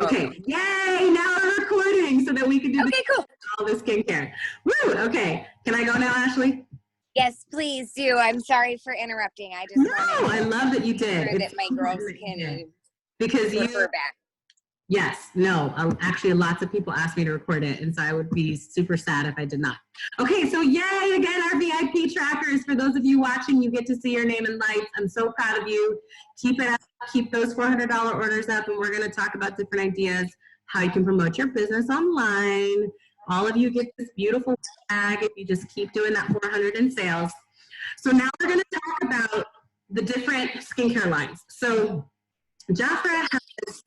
Okay, yay, now we're recording so that we can do cool. all the skincare. Woo, okay. Can I go now, Ashley? Yes, please do. I'm sorry for interrupting. I just I love that you did. Sure that my girls can because refer back. Yes, no, actually lots of people asked me to record it, and so I would be super sad if I did not. Okay, so yay, again, our VIP trackers. For those of you watching, you get to see your name in lights. I'm so proud of you. Keep it up, keep those $400 orders up, and we're gonna talk about different ideas, how you can promote your business online. All of you get this beautiful bag if you just keep doing that 400 in sales. So now we're gonna talk about the different skincare lines. So JAFRA has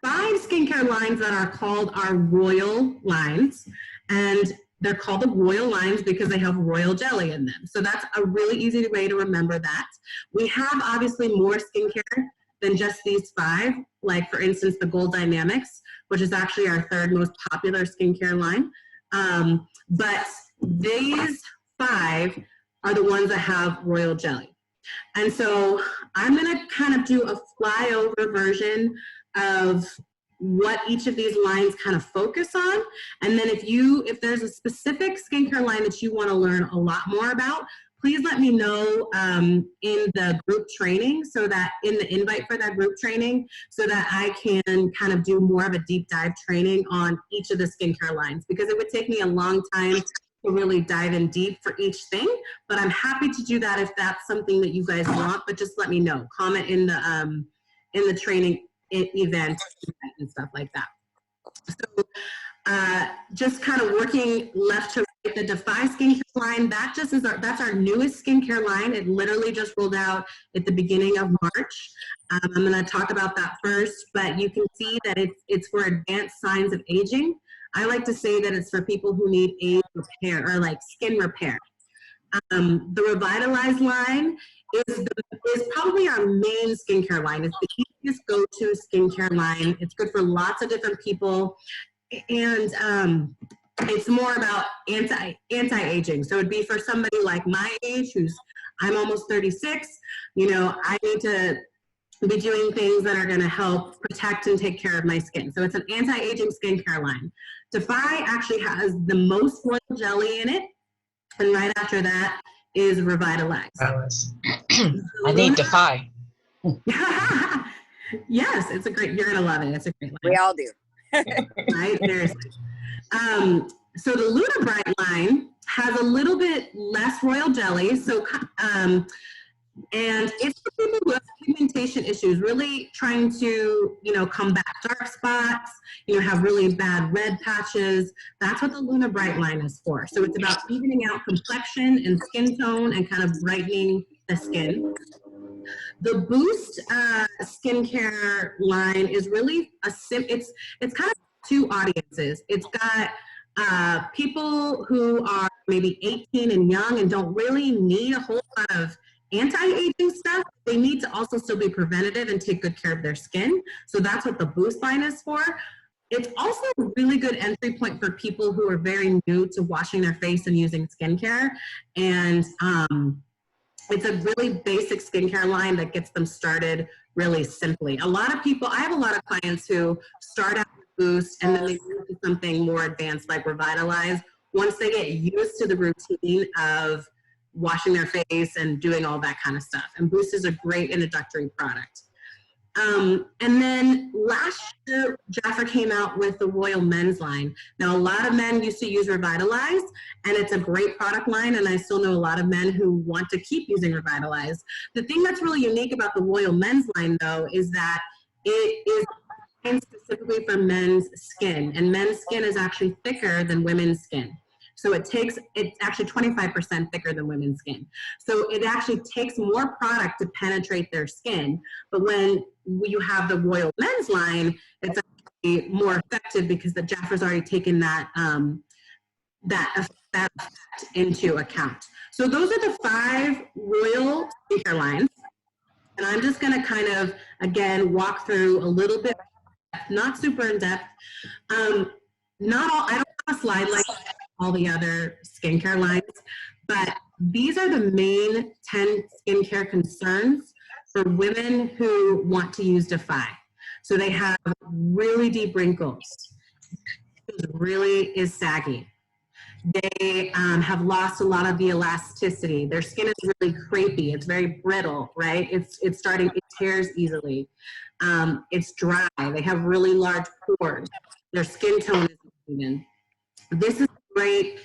5 skincare lines that are called our Royal lines, and they're called the Royal lines because they have royal jelly in them. So that's a really easy way to remember that. We have obviously more skincare than just these 5, like for instance, the Gold Dynamics, which is actually our 3rd most popular skincare line. But these 5 are the ones that have royal jelly. And so I'm gonna kind of do a flyover version of what each of these lines kind of focus on. And then if there's a specific skincare line that you want to learn a lot more about, please let me know in the group training, so that in the invite for that group training, so that I can kind of do more of a deep dive training on each of the skincare lines, because it would take me a long time to really dive in deep for each thing. But I'm happy to do that if that's something that you guys want, but just let me know. Comment in the training events and stuff like that. So just kind of working left to right, the Defy skincare line, that's our newest skincare line. It literally just rolled out at the beginning of March. I'm going to talk about that first, but you can see that it's for advanced signs of aging. I like to say that it's for people who need age repair or like skin repair. The Revitalize line is probably our main skincare line. It's the easiest go-to skincare line. It's good for lots of different people, and it's more about anti-aging. So it'd be for somebody like my age, I'm almost 36. You know, I need to be doing things that are going to help protect and take care of my skin. So it's an anti-aging skincare line. Defy actually has the most royal jelly in it. And right after that is Revitalize. I need Defy. Yes, it's a great, you're going to love it. It's a great line. We all do. Right? Seriously. So the Luna Bright line has a little bit less royal jelly. So, and it's for people who have pigmentation issues, really trying to, combat dark spots, have really bad red patches. That's what the Luna Bright line is for. So it's about evening out complexion and skin tone and kind of brightening the skin. The Boost skincare line is really it's kind of 2 audiences. It's got people who are maybe 18 and young and don't really need a whole lot of anti-aging stuff. They need to also still be preventative and take good care of their skin. So that's what the Boost line is for. It's also a really good entry point for people who are very new to washing their face and using skincare. And it's a really basic skincare line that gets them started really simply. I have a lot of clients who start out with Boost and then they move to something more advanced like Revitalize once they get used to the routine of washing their face and doing all that kind of stuff. And Boost is a great introductory product. And then last year, JAFRA came out with the Royal Men's line. Now, a lot of men used to use Revitalize, and it's a great product line, and I still know a lot of men who want to keep using Revitalize. The thing that's really unique about the Royal Men's line, though, is that it is designed specifically for men's skin, and men's skin is actually thicker than women's skin. So it's actually 25% thicker than women's skin. So it actually takes more product to penetrate their skin. But when you have the Royal Men's line, it's actually more effective because the JAFRA's already taken that effect into account. So those are the 5 Royal skincare lines. And I'm just gonna kind of, again, walk through a little bit, not super in depth. I don't have a slide like all the other skincare lines, but these are the main 10 skincare concerns for women who want to use Defy. So they have really deep wrinkles. It really is saggy. They have lost a lot of the elasticity. Their skin is really crepey. It's very brittle, right? It tears easily. It's dry. They have really large pores. Their skin tone is uneven. This is a great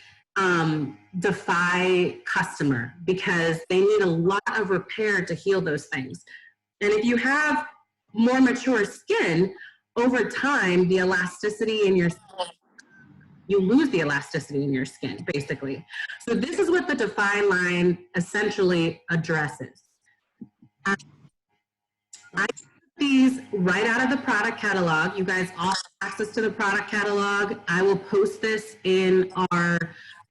Defy customer because they need a lot of repair to heal those things. And if you have more mature skin, over time, the elasticity in your skin, you lose the elasticity in your skin, basically. So this is what the Defy line essentially addresses. I put these right out of the product catalog. You guys all have access to the product catalog. I will post this in our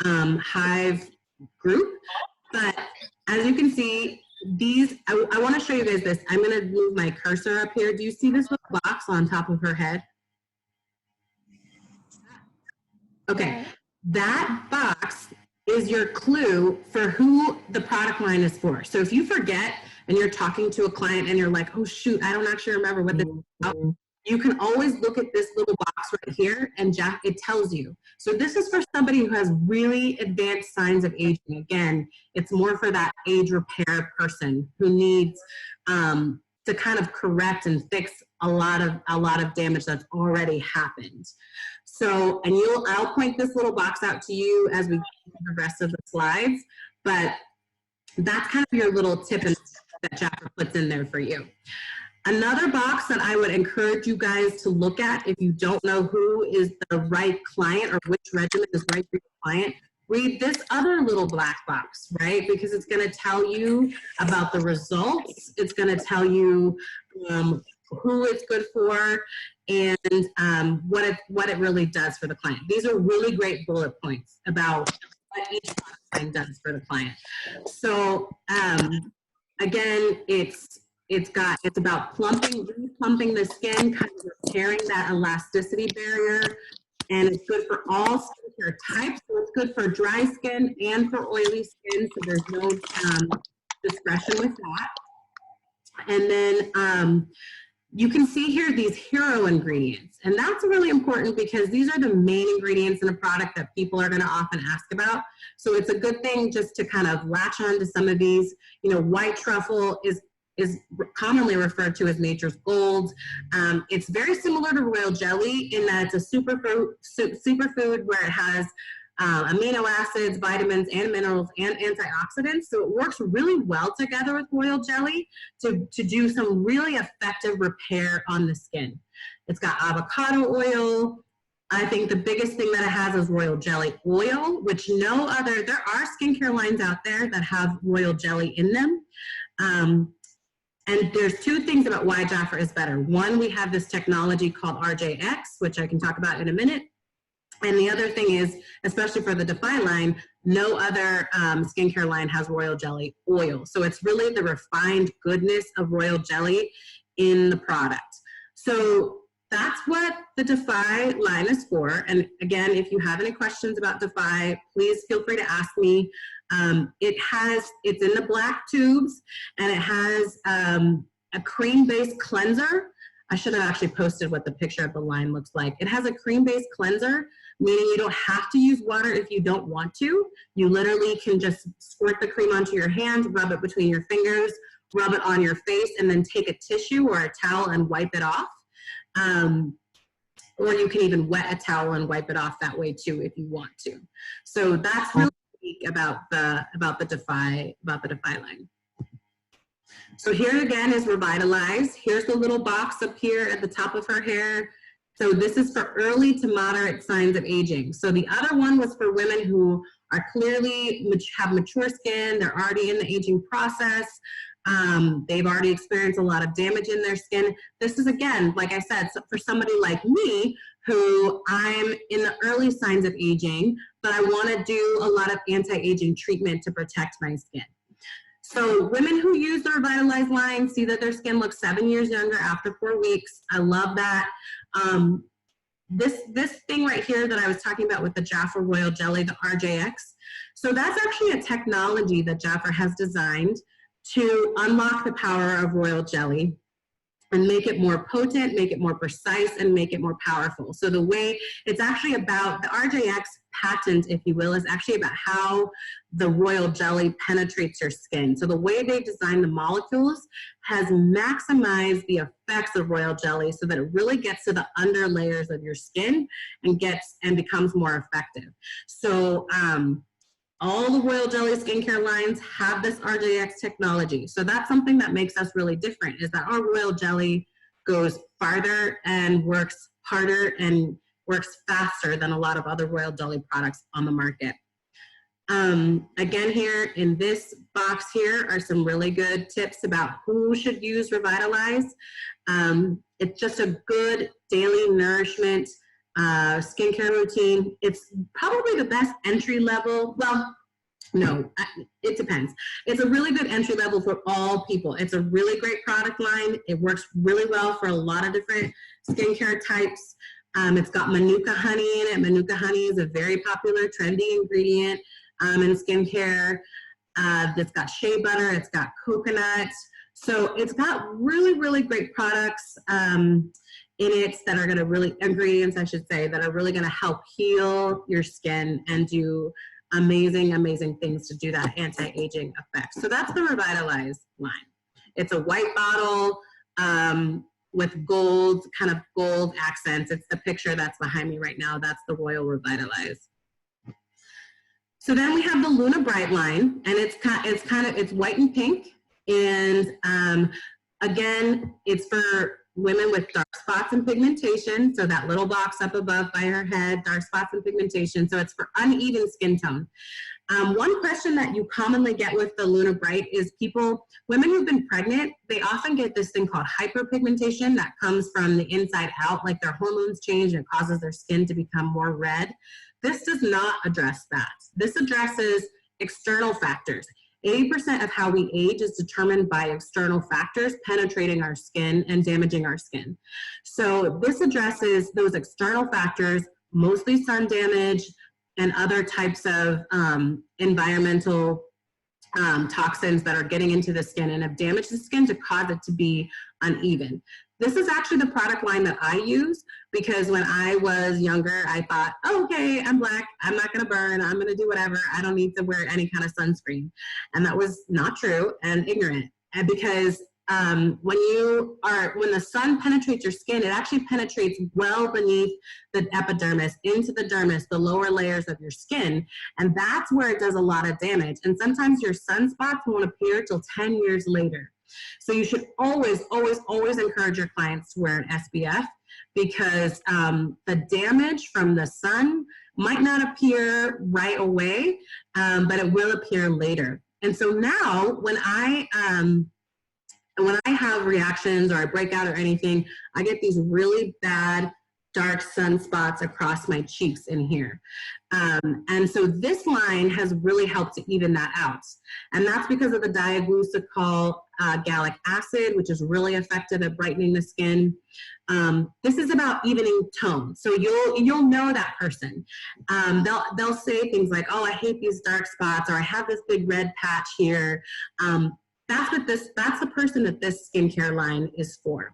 Hive group. But as you can see, these, I want to show you guys this. I'm going to move my cursor up here. Do you see this little box on top of her head? Okay, that box is your clue for who the product line is for. So if you forget and you're talking to a client and you're like, oh shoot, I don't actually remember what this is about, you can always look at this little box right here and it tells you. So this is for somebody who has really advanced signs of aging. Again, it's more for that age repair person who needs to kind of correct and fix a lot of damage that's already happened. So, and I'll point this little box out to you as we go through the rest of the slides, but that's kind of your little tip that JAFRA puts in there for you. Another box that I would encourage you guys to look at if you don't know who is the right client or which regimen is right for your client, read this other little black box, right? Because it's going to tell you about the results. It's going to tell you who it's good for and what it really does for the client. These are really great bullet points about what each product line does for the client. So again, it's about plumping the skin, kind of repairing that elasticity barrier, and it's good for all skincare types. So it's good for dry skin and for oily skin, so there's no discretion with that. And then you can see here these hero ingredients, and that's really important because these are the main ingredients in a product that people are going to often ask about. So it's a good thing just to kind of latch on to some of these. You know, white truffle is commonly referred to as nature's gold. It's very similar to royal jelly in that it's a superfood where it has amino acids, vitamins, and minerals, and antioxidants. So it works really well together with royal jelly to do some really effective repair on the skin. It's got avocado oil. I think the biggest thing that it has is royal jelly oil, which there are skincare lines out there that have royal jelly in them. And there's two things about why JAFRA is better. One, we have this technology called RJX, which I can talk about in a minute. And the other thing is, especially for the Defy line, no other skincare line has royal jelly oil. So it's really the refined goodness of royal jelly in the product. So that's what the Defy line is for. And again, if you have any questions about Defy, please feel free to ask me. It's in the black tubes, and it has a cream-based cleanser. I should have actually posted what the picture of the line looks like. It has a cream-based cleanser, meaning you don't have to use water if you don't want to. You literally can just squirt the cream onto your hand, rub it between your fingers, rub it on your face, and then take a tissue or a towel and wipe it off. Or you can even wet a towel and wipe it off that way too if you want to. So that's really unique about the Defy line. So here again is Revitalize. Here's the little box up here at the top of her hair. So this is for early to moderate signs of aging. So the other one was for women who are clearly have mature skin. They're already in the aging process. They've already experienced a lot of damage in their skin. This is, again, like I said, so for somebody like me who I'm in the early signs of aging, but I want to do a lot of anti-aging treatment to protect my skin. So women who use the Revitalize line see that their skin looks 7 years younger after 4 weeks. I love that. This thing right here that I was talking about with the JAFRA Royal Jelly, the RJX. So that's actually a technology that JAFRA has designed to unlock the power of royal jelly. and make it more potent, make it more precise, and make it more powerful. So the way it's actually about, the RJX patent, if you will, is actually about how the royal jelly penetrates your skin. So the way they design the molecules has maximized the effects of royal jelly so that it really gets to the under layers of your skin and becomes more effective. So all the Royal Jelly skincare lines have this RJX technology. So that's something that makes us really different, is that our Royal Jelly goes farther and works harder and works faster than a lot of other Royal Jelly products on the market. Again, here in this box here are some really good tips about who should use Revitalize. It's just a good daily nourishment skincare routine. It's probably the best entry level. Well, no, it depends. It's a really good entry level for all people. It's a really great product line. It works really well for a lot of different skincare types. It's got Manuka honey in it. Manuka honey is a very popular, trendy ingredient in skincare. It's got shea butter. It's got coconut. So it's got really, really great products in it that are going to really, ingredients I should say, that are really going to help heal your skin and do amazing, amazing things to do that anti-aging effect. So that's the Revitalize line. It's a white bottle with gold, kind of gold accents. It's the picture that's behind me right now. That's the Royal Revitalize. So then we have the Luna Bright line, and it's white and pink. And again, it's for women with dark spots and pigmentation. So that little box up above by her head, dark spots and pigmentation. So it's for uneven skin tone. One question that you commonly get with the Luna Bright is women who've been pregnant, they often get this thing called hyperpigmentation that comes from the inside out, like their hormones change and it causes their skin to become more red. This does not address that. This addresses external factors. 80% of how we age is determined by external factors penetrating our skin and damaging our skin. So this addresses those external factors, mostly sun damage and other types of environmental toxins that are getting into the skin and have damaged the skin to cause it to be uneven. This is actually the product line that I use because when I was younger, I thought, oh, okay, I'm black, I'm not gonna burn, I'm gonna do whatever, I don't need to wear any kind of sunscreen. And that was not true and ignorant. And because when the sun penetrates your skin, it actually penetrates well beneath the epidermis, into the dermis, the lower layers of your skin. And that's where it does a lot of damage. And sometimes your sunspots won't appear till 10 years later. So you should always, always, always encourage your clients to wear an SPF because the damage from the sun might not appear right away, but it will appear later. And so now when I have reactions or I break out or anything, I get these really bad dark sunspots across my cheeks in here. And so this line has really helped to even that out. And that's because of the diaglycol gallic acid, which is really effective at brightening the skin. This is about evening tone. So you'll know that person. They'll say things like, oh, I hate these dark spots, or I have this big red patch here. That's the person that this skincare line is for.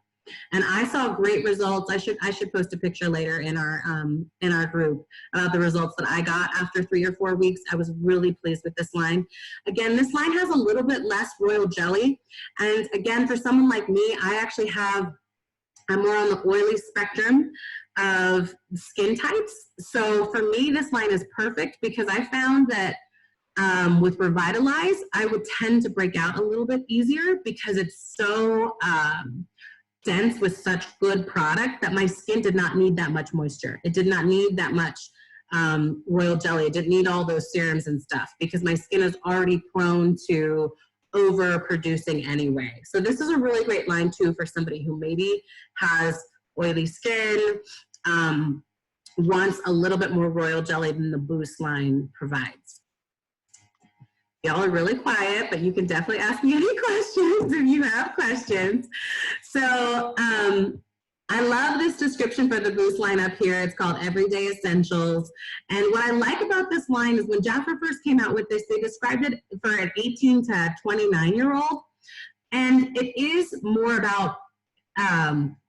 And I saw great results. I should post a picture later in our group about the results that I got after 3 or 4 weeks. I was really pleased with this line. Again, this line has a little bit less royal jelly. And again, for someone like me, I'm more on the oily spectrum of skin types. So for me, this line is perfect because I found that with Revitalize, I would tend to break out a little bit easier because it's so dense with such good product that my skin did not need that much moisture. It did not need that much royal jelly. It didn't need all those serums and stuff because my skin is already prone to overproducing anyway. So this is a really great line too for somebody who maybe has oily skin, wants a little bit more royal jelly than the Boost line provides. Y'all are really quiet, but you can definitely ask me any questions if you have questions. So I love this description for the Boost line up here. It's called Everyday Essentials. And what I like about this line is when JAFRA first came out with this, they described it for an 18 to 29-year-old. And it is more about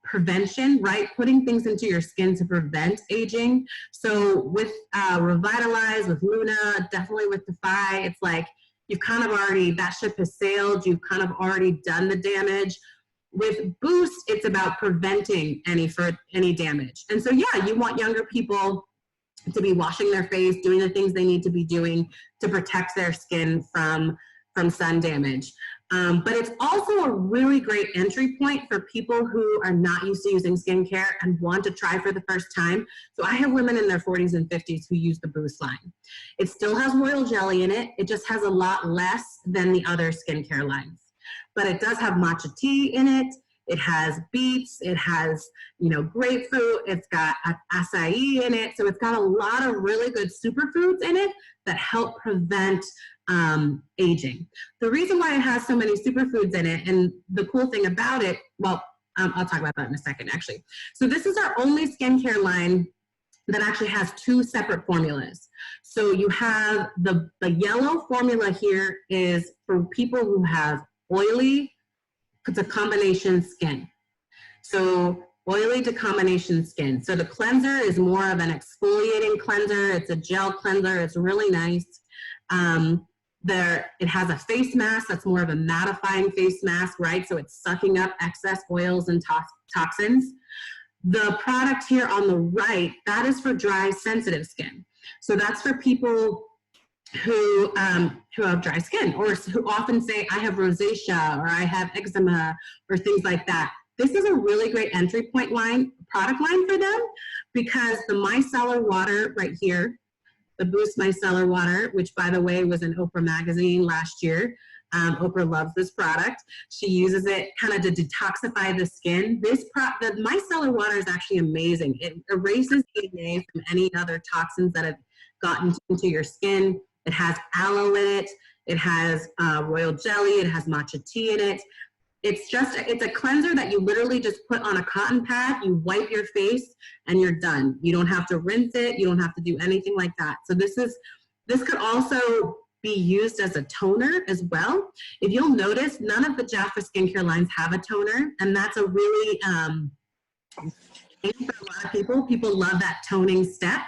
prevention, right? Putting things into your skin to prevent aging. So with Revitalize, with Luna, definitely with Defy, it's like you've kind of already, that ship has sailed, you've kind of already done the damage. With Boost, it's about preventing any damage. And so yeah, you want younger people to be washing their face, doing the things they need to be doing to protect their skin from sun damage. But it's also a really great entry point for people who are not used to using skincare and want to try for the first time. So I have women in their 40s and 50s who use the Boost line. It still has royal jelly in it. It just has a lot less than the other skincare lines. But it does have matcha tea in it. It has beets, it has, grapefruit, it's got acai in it. So it's got a lot of really good superfoods in it that help prevent aging. The reason why it has so many superfoods in it, and the cool thing about it, well, I'll talk about that in a second, actually. So this is our only skincare line that actually has two separate formulas. So you have the yellow formula here is for people who have oily to combination skin. So oily to combination skin. So the cleanser is more of an exfoliating cleanser. It's a gel cleanser. It's really nice. It has a face mask that's more of a mattifying face mask, right? So it's sucking up excess oils and toxins. The product here on the right, that is for dry, sensitive skin. So that's for people who have dry skin, or who often say, I have rosacea, or I have eczema, or things like that. This is a really great entry point product line for them, because the Micellar Water right here, the Boost Micellar Water, which by the way was in Oprah magazine last year. Oprah loves this product. She uses it kind of to detoxify the skin. The Micellar Water is actually amazing. It erases DNA from any other toxins that have gotten into your skin. It has aloe in it. It has royal jelly. It has matcha tea in it. It's a cleanser that you literally just put on a cotton pad, you wipe your face, and you're done. You don't have to rinse it. You don't have to do anything like that. So this could also be used as a toner as well. If you'll notice, none of the JAFRA skincare lines have a toner, and that's a really, for a lot of people. People love that toning step.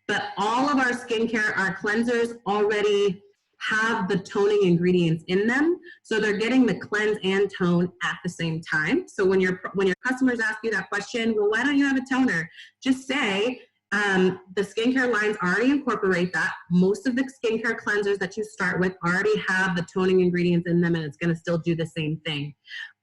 But all of our skincare, our cleansers already have the toning ingredients in them. So they're getting the cleanse and tone at the same time. So when your customers ask you that question, well, why don't you have a toner? Just say, the skincare lines already incorporate that. Most of the skincare cleansers that you start with already have the toning ingredients in them, and it's gonna still do the same thing.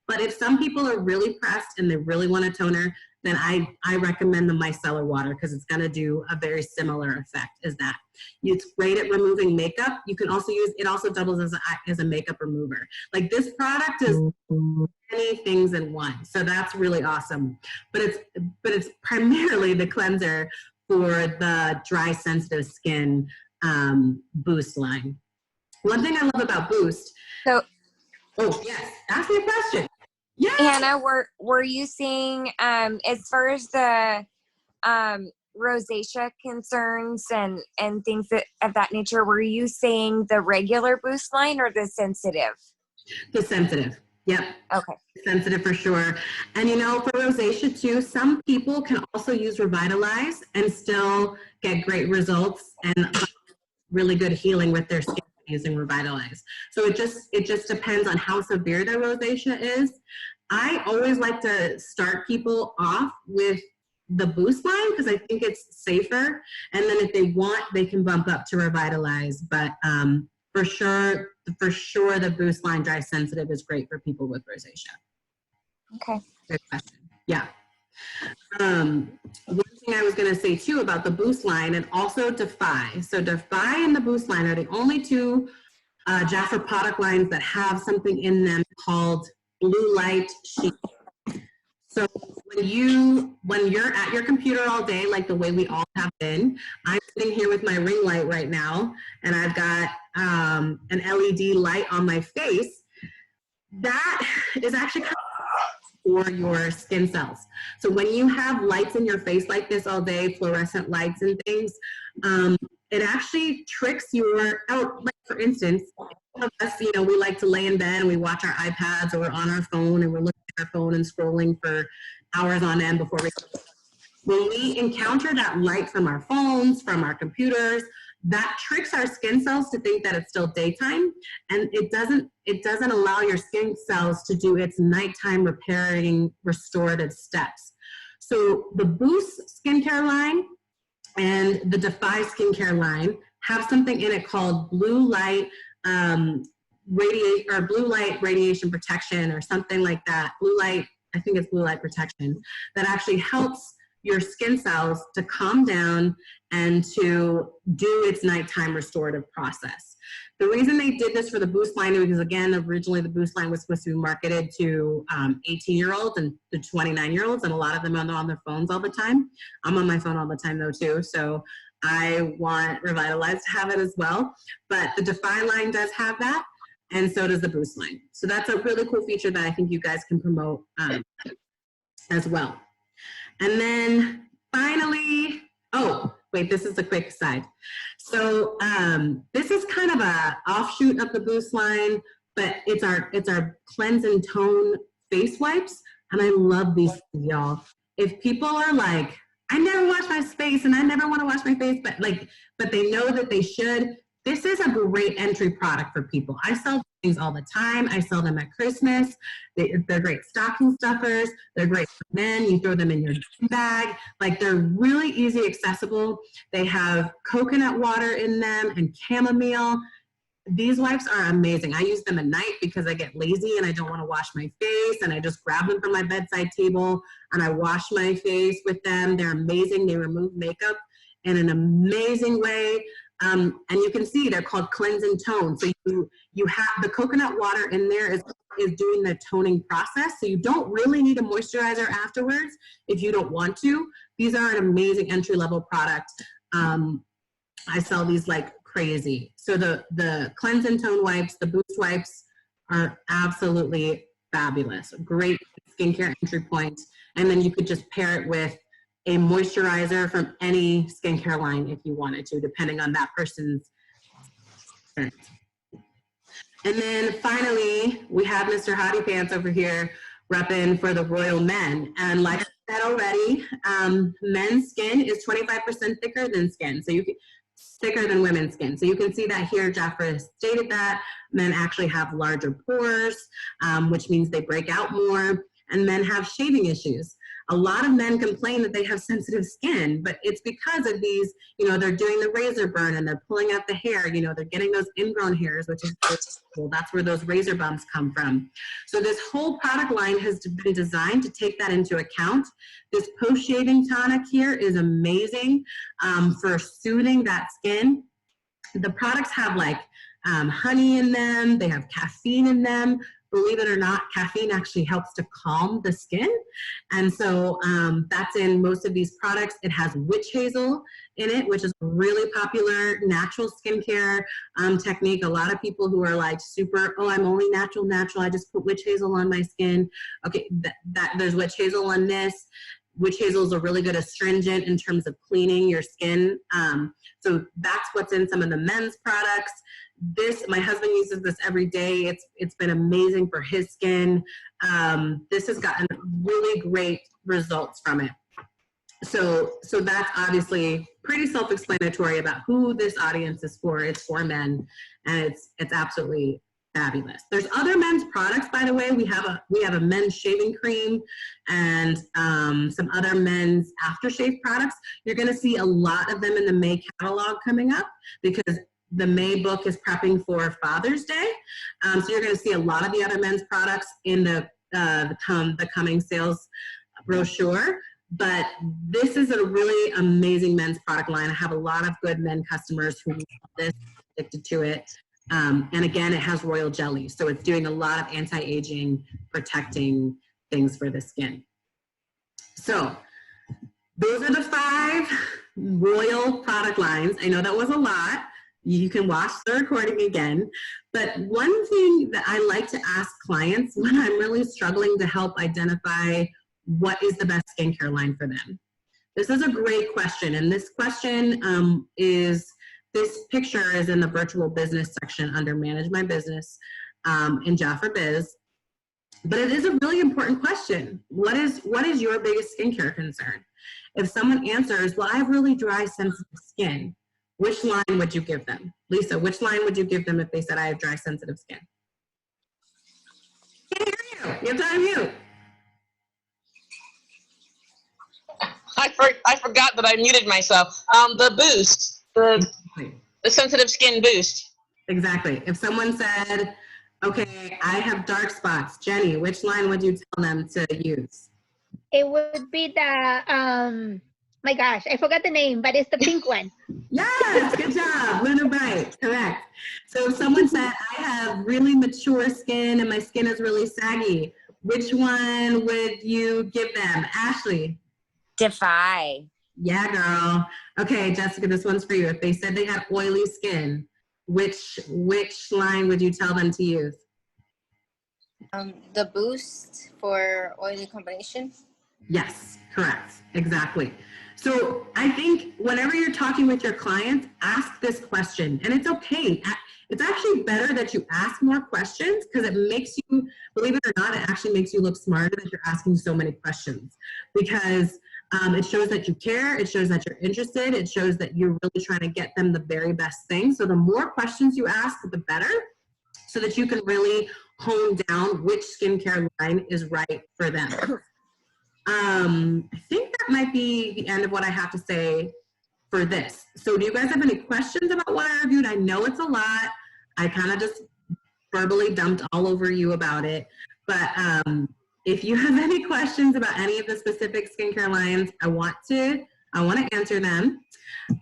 But if some people are really pressed and they really want a toner, then I recommend the Micellar Water, because it's going to do a very similar effect as that. It's great at removing makeup. You can also use, it also doubles as a makeup remover. Like, this product is many things in one. So that's really awesome. But it's primarily the cleanser for the dry, sensitive skin Boost line. One thing I love about Boost. So, oh yes, ask me a question. Yeah. Hannah, were you seeing, as far as the rosacea concerns and things of that nature, were you saying the regular Boost line or the sensitive? The sensitive. Yep. Okay. Sensitive for sure. And for rosacea too, some people can also use Revitalize and still get great results and really good healing with their skin using Revitalize. So it just depends on how severe their rosacea is. I always like to start people off with the Boost line because I think it's safer. And then if they want, they can bump up to Revitalize. But for sure, the Boost line dry sensitive is great for people with rosacea. Okay. Good question. Yeah. One thing I was going to say too about the Boost line and also Defy. So Defy and the Boost line are the only two JAFRA product lines that have something in them called blue light sheet. So when you're at your computer all day, like the way we all have been, I'm sitting here with my ring light right now, and I've got an LED light on my face. That is actually kind of for your skin cells. So when you have lights in your face like this all day, fluorescent lights and things, it actually tricks like for instance, of us, you know, we like to lay in bed and we watch our iPads or we're on our phone and we're looking at our phone and scrolling for hours on end before we. When we encounter that light from our phones, from our computers, that tricks our skin cells to think that it's still daytime, and it doesn't allow your skin cells to do its nighttime repairing restorative steps. So the Boost skincare line and the Defy skincare line have something in it called blue light radiation protection or something like that. Blue light, I think it's blue light protection, that actually helps your skin cells to calm down and to do its nighttime restorative process. The reason they did this for the Boost line is because, again, originally the Boost line was supposed to be marketed to 18-year-olds and to 29-year-olds, and a lot of them are on their phones all the time. I'm on my phone all the time, though, too, so I want Revitalize to have it as well. But the Defy line does have that, and so does the Boost line. So that's a really cool feature that I think you guys can promote as well. And then finally, oh, wait, this is a quick aside. So this is kind of a offshoot of the Boost line, but it's our cleanse and tone face wipes. And I love these, y'all. If people are like, I never wash my face and I never want to wash my face, but they know that they should, this is a great entry product for people. I sell things all the time. I sell them at Christmas. They're great stocking stuffers. They're great for men. You throw them in your bag. Like, they're really easy accessible. They have coconut water in them and chamomile. These wipes are amazing. I use them at night because I get lazy and I don't want to wash my face, and I just grab them from my bedside table and I wash my face with them. They're amazing. They remove makeup in an amazing way. And you can see they're called cleanse and tone. So you have the coconut water in there is doing the toning process. So you don't really need a moisturizer afterwards if you don't want to. These are an amazing entry-level product. I sell these like crazy. So the cleanse and tone wipes, the Boost wipes are absolutely fabulous. Great skincare entry point. And then you could just pair it with a moisturizer from any skincare line if you wanted to, depending on that person's experience. And then finally, we have Mr. Hottie Pants over here repping for the Royal Men. And like I said already, men's skin is 25% thicker than skin. So thicker than women's skin. So you can see that here, JAFRA stated that men actually have larger pores, which means they break out more, and men have shaving issues. A lot of men complain that they have sensitive skin, but it's because of these, they're doing the razor burn and they're pulling out the hair, they're getting those ingrown hairs, which is cool. That's where those razor bumps come from. So this whole product line has been designed to take that into account. This post-shaving tonic here is amazing for soothing that skin. The products have like honey in them, they have caffeine in them. Believe it or not, caffeine actually helps to calm the skin. And so that's in most of these products. It has witch hazel in it, which is a really popular natural skincare technique. A lot of people who are like super, oh, I'm only natural, I just put witch hazel on my skin. Okay, there's witch hazel on this. Witch hazel is a really good astringent in terms of cleaning your skin. So that's what's in some of the men's products. My husband uses this every day. It's been amazing for his skin. This has gotten really great results from it. So that's obviously pretty self-explanatory about who this audience is for. It's for men, and it's absolutely fabulous. There's other men's products, by the way. We have a men's shaving cream and some other men's aftershave products. You're going to see a lot of them in the May catalog coming up because the May book is prepping for Father's Day. So you're going to see a lot of the other men's products in the coming sales brochure. But this is a really amazing men's product line. I have a lot of good men customers who love this, addicted to it. And again, it has Royal Jelly. So it's doing a lot of anti-aging, protecting things for the skin. So those are the 5 Royal product lines. I know that was a lot. You can watch the recording again. But one thing that I like to ask clients when I'm really struggling to help identify what is the best skincare line for them. This is a great question. And this question is this picture is in the virtual business section under Manage My Business in JAFRA Biz. But it is a really important question. What is your biggest skincare concern? If someone answers, well, I have really dry, sensitive skin, which line would you give them? Lisa, which line would you give them if they said, I have dry, sensitive skin? Can't hear you. You have to unmute. I forgot that I muted myself. The boost, the sensitive skin boost. Exactly. If someone said, okay, I have dark spots, Jenny, which line would you tell them to use? It would be the, my gosh, I forgot the name, but it's the pink one. Yes, good job. Luna Bright, correct. So if someone said, I have really mature skin and my skin is really saggy, which one would you give them? Ashley? Defy. Yeah, girl. Okay, Jessica, this one's for you. If they said they had oily skin, which line would you tell them to use? The boost for oily combination. Yes, correct. Exactly. So I think whenever you're talking with your clients, ask this question. And it's okay. It's actually better that you ask more questions because it makes you, believe it or not, it actually makes you look smarter that you're asking so many questions. Because it shows that you care, it shows that you're interested, it shows that you're really trying to get them the very best thing. So the more questions you ask, the better, so that you can really hone down which skincare line is right for them. I think that might be the end of what I have to say for this. So do you guys have any questions about what I reviewed? I know it's a lot. I kind of just verbally dumped all over you about it. But if you have any questions about any of the specific skincare lines, I want to answer them.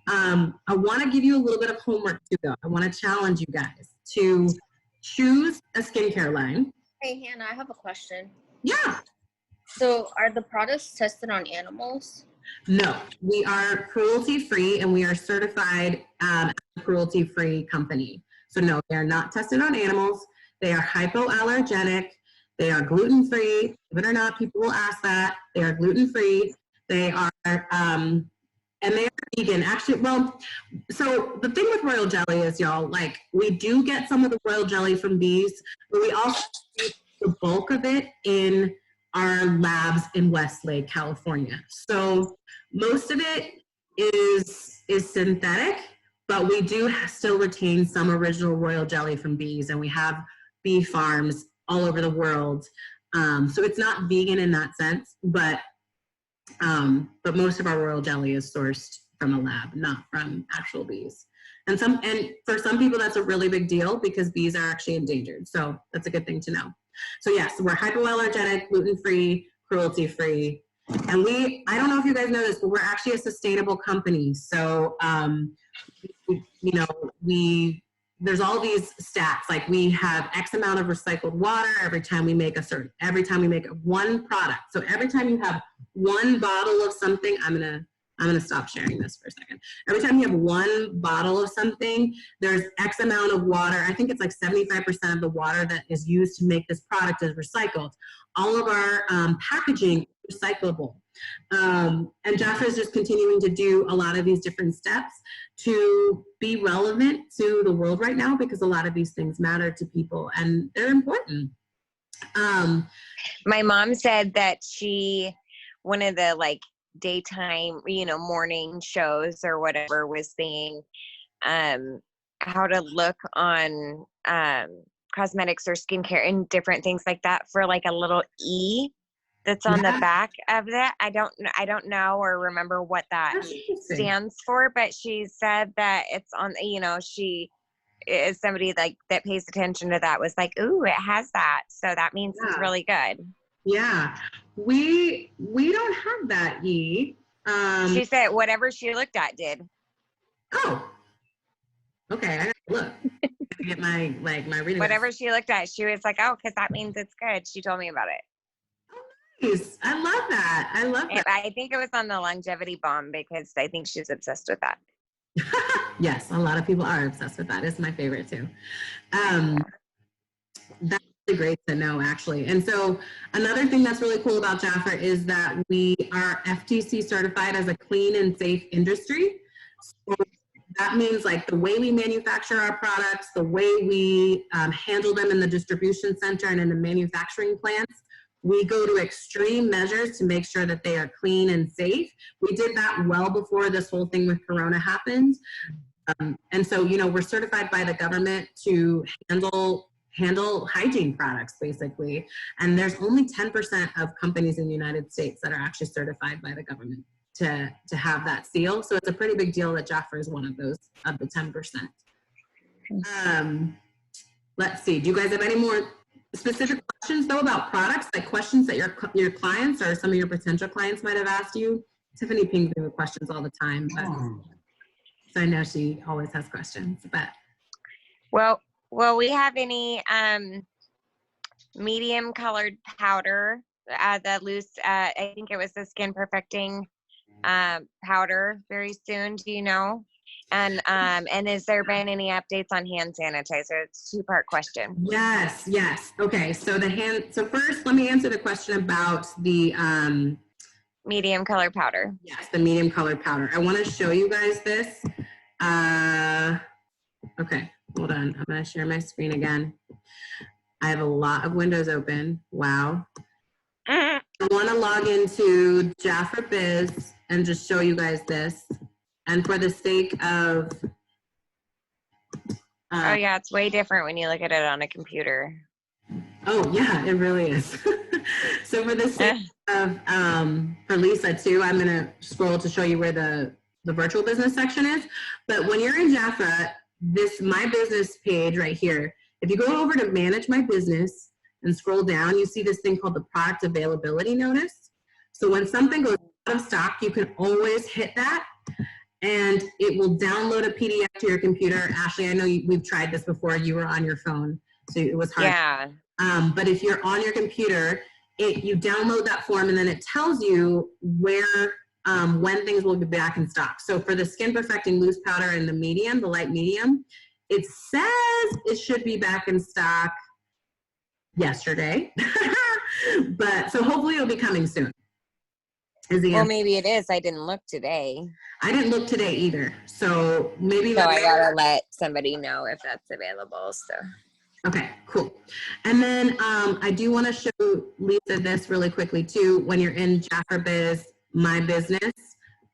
I want to give you a little bit of homework too, though. I want to challenge you guys to choose a skincare line. Hey, Hannah, I have a question. Yeah. So are the products tested on animals? No, we are cruelty-free and we are certified as a cruelty-free company. So no, they are not tested on animals. They are hypoallergenic. They are gluten-free. Believe it or not, people will ask that. They are gluten-free. They are, and they are vegan. Actually, well, so the thing with Royal Jelly is, y'all, like, we do get some of the Royal Jelly from bees, but we also get the bulk of it in our labs in Westlake, California. So most of it is synthetic, but we do still retain some original Royal Jelly from bees, and we have bee farms all over the world. So it's not vegan in that sense, but most of our Royal Jelly is sourced from a lab, not from actual bees. And for some people, that's a really big deal because bees are actually endangered. So that's a good thing to know. So yes, we're hypoallergenic, gluten-free, cruelty-free. And I don't know if you guys know this, but we're actually a sustainable company. So, there's all these stats, like we have X amount of recycled water every time we make one product. So every time you have one bottle of something, I'm gonna stop sharing this for a second. Every time you have one bottle of something, there's X amount of water. I think it's like 75% of the water that is used to make this product is recycled. All of our packaging is recyclable. And JAFRA is just continuing to do a lot of these different steps to be relevant to the world right now, because a lot of these things matter to people and they're important. My mom said that one of the like daytime, morning shows or whatever was saying how to look on cosmetics or skincare and different things like that for like a little E that's on the back of that. I don't know or remember what that stands for, but she said that it's on, she is somebody like that pays attention to that, was like, ooh, it has that. So that means it's really good. Yeah, we don't have that E. She said whatever she looked at did. Oh, okay. I gotta look. Get my reading. Whatever she looked at, she was like, oh, because that means it's good. She told me about it. Oh, nice. I love that. I love that. I think it was on the longevity bomb because I think she's obsessed with that. Yes, a lot of people are obsessed with that. It's my favorite too. That's really great to know, actually. And so another thing that's really cool about JAFRA is that we are FTC certified as a clean and safe industry. So that means like the way we manufacture our products, the way we handle them in the distribution center and in the manufacturing plants. We go to extreme measures to make sure that they are clean and safe. We did that well before this whole thing with Corona happened. And so, you know, we're certified by the government to handle hygiene products, basically. And there's only 10% of companies in the United States that are actually certified by the government to have that seal. So it's a pretty big deal that JAFRA is one of those, of the 10%. Let's see, do you guys have any more specific questions though about products, like questions that your clients or some of your potential clients might have asked you? Tiffany pings me with questions all the time, but so I know she always has questions. But well, we have any medium colored powder, the loose, I think it was the skin perfecting powder very soon. Do you know? And has there been any updates on hand sanitizer? It's a two-part question. Yes. Okay, so so first let me answer the question about the medium color powder. Yes, the medium colored powder. I want to show you guys this. Okay, hold on. I'm going to share my screen again. I have a lot of windows open. Wow. I want to log into JAFRA Biz and just show you guys this. And for the sake of... oh yeah, it's way different when you look at it on a computer. Oh yeah, it really is. So for the sake of, for Lisa too, I'm going to scroll to show you where the virtual business section is. But when you're in JAFRA, this My Business page right here, if you go over to Manage My Business and scroll down, you see this thing called the Product Availability Notice. So when something goes out of stock, you can always hit that and it will download a PDF to your computer. Ashley, I know we've tried this before. You were on your phone, so it was hard. Yeah. But if you're on your computer, you download that form and then it tells you where, when things will be back in stock. So for the Skin Perfecting Loose Powder in the medium, the light medium, it says it should be back in stock yesterday. But so hopefully it'll be coming soon. Well, maybe it is. I didn't look today. I didn't look today either. So maybe. So I gotta let somebody know if that's available. So. Okay, cool. And then I do want to show Lisa this really quickly too. When you're in JAFRA Biz, My Business.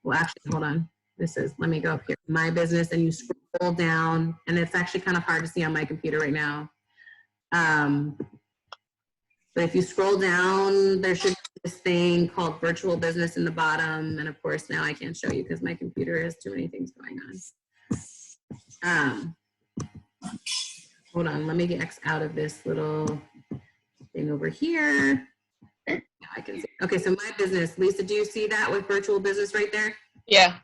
Well, actually, hold on. Let me go up here. My Business, and you scroll down, and it's actually kind of hard to see on my computer right now. But if you scroll down, there should be this thing called Virtual Business in the bottom. And of course, now I can't show you because my computer has too many things going on. Hold on, let me get X out of this little thing over here. I can see. Okay, so My Business. Lisa, do you see that with Virtual Business right there? Yeah.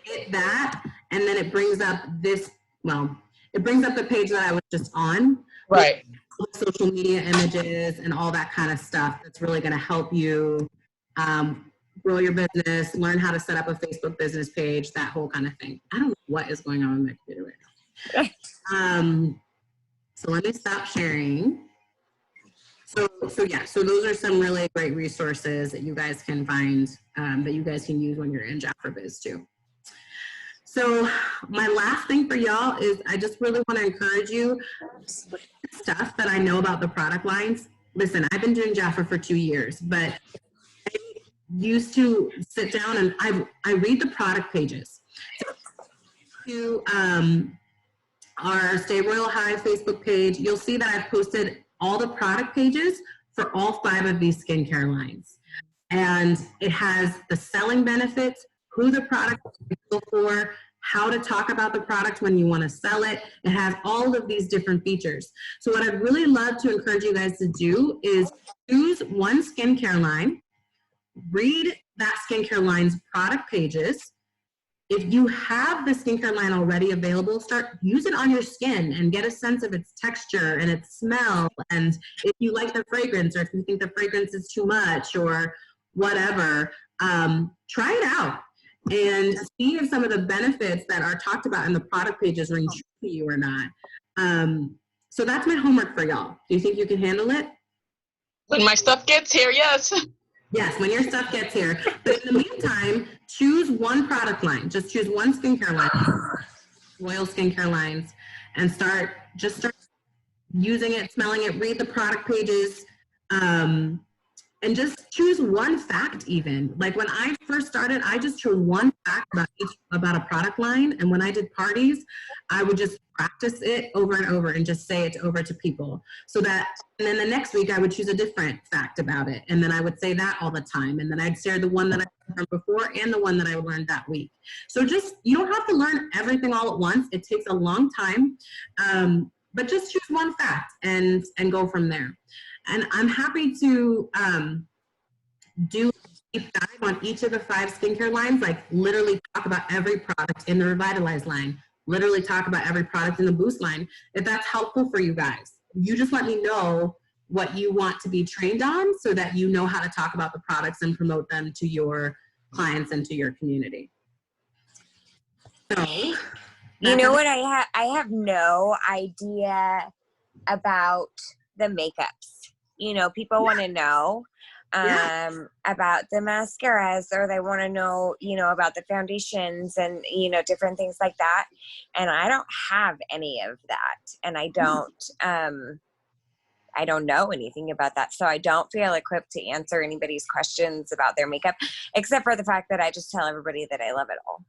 Hit that, and then it brings up this, well, it brings up the page that I was just on. Right. Social media images and all that kind of stuff that's really going to help you grow your business, learn how to set up a Facebook business page, that whole kind of thing. I don't know what is going on with my computer right now. So let me stop sharing. So yeah, so those are some really great resources that you guys can find, that you guys can use when you're in JAFRA Biz too. So my last thing for y'all is I just really want to encourage you, stuff that I know about the product lines. Listen, I've been doing JAFRA for 2 years, but I used to sit down and I read the product pages. So to our Stay Royal Hive Facebook page, you'll see that I've posted all the product pages for all 5 of these skincare lines. And it has the selling benefits, who the product is for, how to talk about the product when you want to sell it. It has all of these different features. So what I'd really love to encourage you guys to do is choose one skincare line, read that skincare line's product pages. If you have the skincare line already available, use it on your skin and get a sense of its texture and its smell. And if you like the fragrance, or if you think the fragrance is too much or whatever, try it out and see if some of the benefits that are talked about in the product pages ring true to you or not. So that's my homework for y'all. Do you think you can handle it? When my stuff gets here, yes. Yes, when your stuff gets here. But in the meantime, choose one product line. Just choose one skincare line, Royal skincare lines, and start using it, smelling it, read the product pages, and just choose one fact even. Like when I first started, I just chose one fact about a product line. And when I did parties, I would just practice it over and over and just say it over to people. So that, and then the next week I would choose a different fact about it. And then I would say that all the time. And then I'd share the one that I learned from before and the one that I learned that week. So just, you don't have to learn everything all at once. It takes a long time. But just choose one fact and go from there. And I'm happy to do a deep dive on each of the 5 skincare lines, like literally talk about every product in the Revitalize line, literally talk about every product in the Boost line, if that's helpful for you guys. You just let me know what you want to be trained on so that you know how to talk about the products and promote them to your clients and to your community. So, you know what, I have no idea about the makeups. You know, people want to know about the mascaras, or they want to know, you know, about the foundations and, you know, different things like that. And I don't have any of that. And I don't know anything about that. So I don't feel equipped to answer anybody's questions about their makeup, except for the fact that I just tell everybody that I love it all.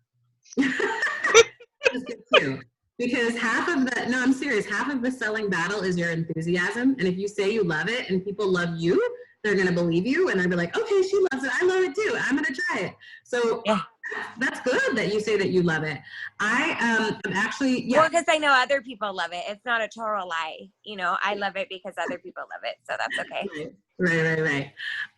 That's good too. Because I'm serious, half of the selling battle is your enthusiasm. And if you say you love it and people love you, they're going to believe you and they'll be like, okay, she loves it. I love it too. I'm going to try it. So yeah, that's good that you say that you love it. I'm actually, well, because I know other people love it. It's not a total lie. You know, I love it because other people love it. So that's okay. Right.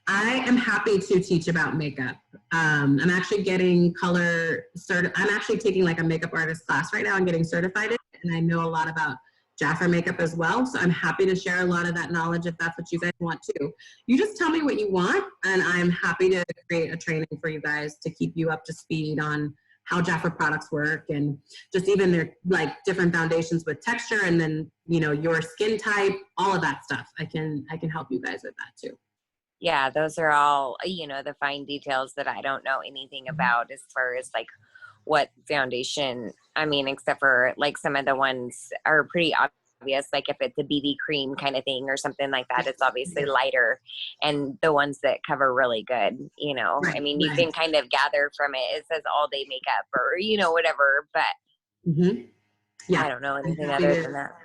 I am happy to teach about makeup. I'm actually getting I'm actually taking like a makeup artist class right now and getting certified in it, and I know a lot about JAFRA makeup as well. So I'm happy to share a lot of that knowledge if that's what you guys want to. You just tell me what you want, and I'm happy to create a training for you guys to keep you up to speed on how JAFRA products work, and just even their like different foundations with texture, and then, you know, your skin type, all of that stuff. I can help you guys with that too. Yeah, those are all, you know, the fine details that I don't know anything about as far as like what foundation, I mean, except for like some of the ones are pretty obvious, like if it's a BB cream kind of thing or something like that, it's obviously lighter, and the ones that cover really good, you know, I mean, you can kind of gather from it. It says all day makeup or, you know, whatever, but yeah, I don't know anything other than that.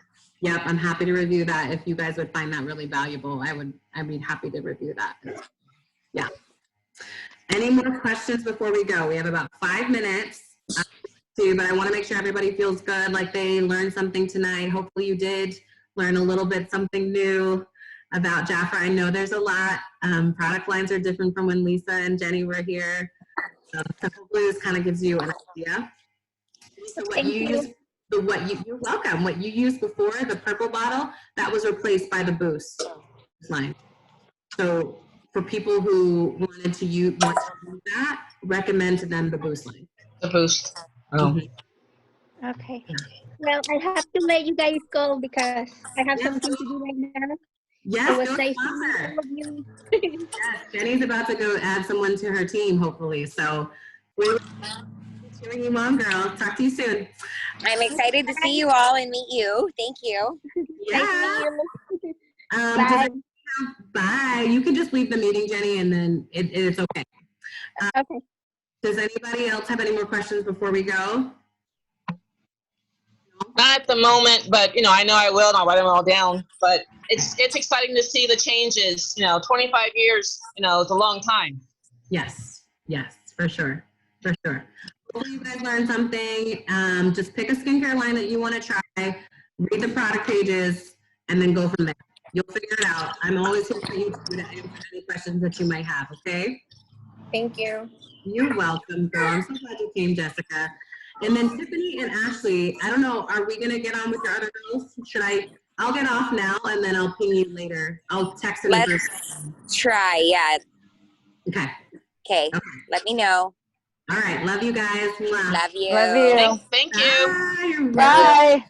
Yep, I'm happy to review that. If you guys would find that really valuable, I'd be happy to review that. Yeah. Any more questions before we go? We have about 5 minutes. But I want to make sure everybody feels good, like they learned something tonight. Hopefully you did learn a little bit something new about JAFRA. I know there's a lot. Product lines are different from when Lisa and Jenny were here. So hopefully this kind of gives you an idea. So you're welcome. What you used before, the purple bottle, that was replaced by the Boost line. So for people who wanted to use that, recommend to them the Boost line. The Boost. Oh. Okay. Well, I have to let you guys go because I have something to do right now. Yes, it was nice to meet all of you. Yes, Jenny's about to go add someone to her team, hopefully. So we're cheering you on, girl. Talk to you soon. I'm excited to see you all and meet you. Thank you. Yeah. Bye. Bye. You can just leave the meeting, Jenny, and then it's okay. Okay. Does anybody else have any more questions before we go? Not at the moment, but, you know, I know I will, and I'll write them all down. But it's exciting to see the changes. You know, 25 years, you know, it's a long time. Yes, for sure. Hopefully you guys learned something. Just pick a skincare line that you want to try, read the product pages, and then go from there. You'll figure it out. I'm always here for you to answer any questions that you might have, okay? Thank you. You're welcome, girl. I'm so glad you came, Jessica. And then Tiffany and Ashley, I don't know, are we going to get on with your other girls? I'll get off now, and then I'll ping you later. I'll text in the group. Let's try, yeah. Okay. Let me know. All right. Love you guys. Love you. Thank you. Bye.